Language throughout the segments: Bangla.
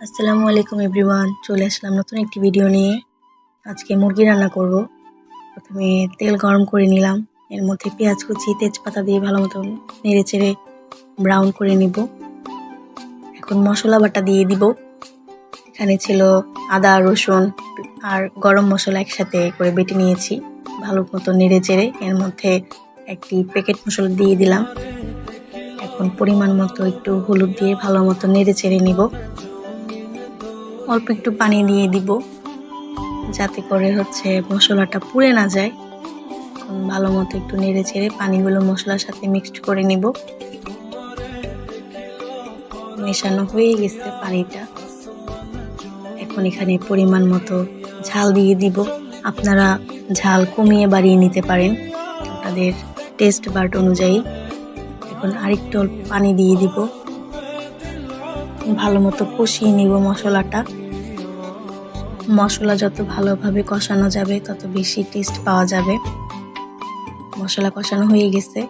আসসালামু আলাইকুম এভরিওয়ান, চলে আসলাম নতুন একটি ভিডিও নিয়ে। আজকে মুরগি রান্না করব। প্রথমে তেল গরম করে নিলাম, এর মধ্যে পেঁয়াজ কুচি তেজপাতা দিয়ে ভালো মতো নেড়ে চেড়ে ব্রাউন করে নিব। এখন মশলা বাটা দিয়ে দিব। এখানে ছিল আদা রসুন আর গরম মশলা একসাথে করে বেটে নিয়েছি। ভালো মতো নেড়ে চেড়ে এর মধ্যে একটি প্যাকেট মশলা দিয়ে দিলাম। এখন পরিমাণ মতো একটু হলুদ দিয়ে ভালো মতো নেড়ে চেড়ে নিব। অল্প একটু পানি দিয়ে দিব যাতে করে মশলাটা পুড়ে না যায়। ভালো মতো একটু নেড়ে চেড়ে পানিগুলো মশলার সাথে মিক্সড করে নিব। মেশানো হয়ে গেছে পানিটা। এখন এখানে পরিমাণ মতো ঝাল দিয়ে দিব। আপনারা ঝাল কমিয়ে বাড়িয়ে নিতে পারেন আপনাদের টেস্ট বাট অনুযায়ী। এখন আরেকটু অল্প পানি দিয়ে দিব। ভালো মতো কষিয়ে নিব মশলাটা। মশলা যত ভালোভাবে কষানো যাবে তত বেশি টেস্ট পাওয়া যাবে। মশলা কষানো হয়ে গেছে।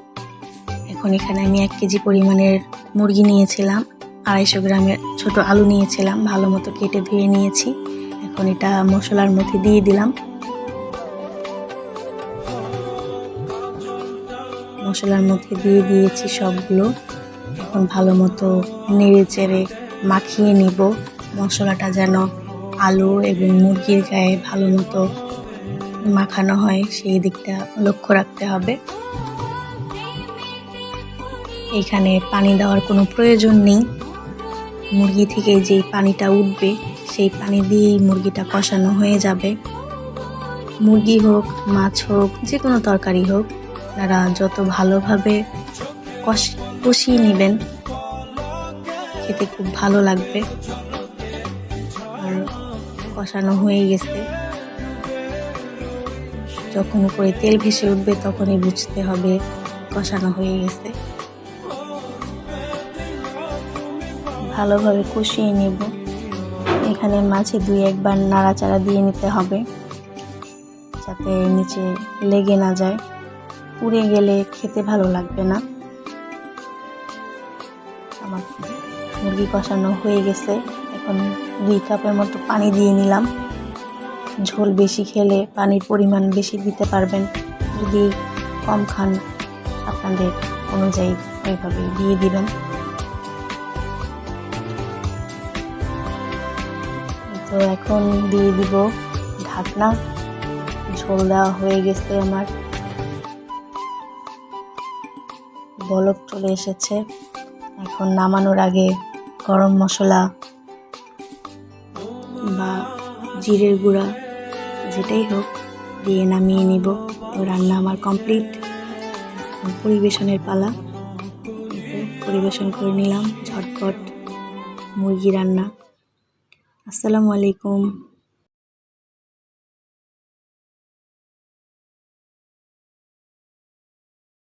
এখন এখানে আমি 1 কেজি পরিমাণের মুরগি নিয়েছিলাম, 250 গ্রামের ছোট আলু নিয়েছিলাম, ভালো মতো কেটে ধুয়ে নিয়েছি। এখন এটা মশলার মধ্যে দিয়ে দিলাম। মশলার মধ্যে দিয়ে দিয়েছি সবগুলো। এখন ভালো মতো নেড়ে চেড়ে মাখিয়ে নিব। মশলাটা যেন আলু এবং মুরগির গায়ে ভালো মতো মাখানো হয় সেই দিকটা লক্ষ্য রাখতে হবে। এখানে পানি দেওয়ার কোনো প্রয়োজন নেই। মুরগি থেকে যেই পানিটা উঠবে সেই পানি দিয়েই মুরগিটা কষানো হয়ে যাবে। মুরগি হোক, মাছ হোক, যে কোনো তরকারি হোক, আপনারা যত ভালোভাবে কষিয়ে নেবেন খেতে খুব ভালো লাগবে। আর কষানো হয়ে গেছে। যখন উপরে তেল ভেসে উঠবে তখনই বুঝতে হবে কষানো হয়ে গেছে। ভালোভাবে কষিয়ে নেব। এখানে মাঝে 2-1 বার নাড়াচাড়া দিয়ে নিতে হবে যাতে নিচে লেগে না যায়। পুড়ে গেলে খেতে ভালো লাগবে না। আমার মুরগি কষানো হয়ে গেছে। এখন 2 কাপের মতো পানি দিয়ে নিলাম। ঝোল বেশি খেলে পানির পরিমাণ বেশি দিতে পারবেন, যদি কম খান আপনাদের অনুযায়ী এইভাবে দিয়ে দিবেন। তো এখন দিয়ে দিব ঢাকনা। ঝোল দেওয়া হয়ে গেছে আমার, বলক চলে এসেছে। এখন নামানোর আগে গরম মশলা বা জিরের গুঁড়া যেটাই হোক দিয়ে নামিয়ে নিব। তো রান্না আমার কমপ্লিট। পরিবেশনের পালা। পরিবেশন করে নিলাম ঝটপট মুরগি রান্না। আসসালামু আলাইকুম।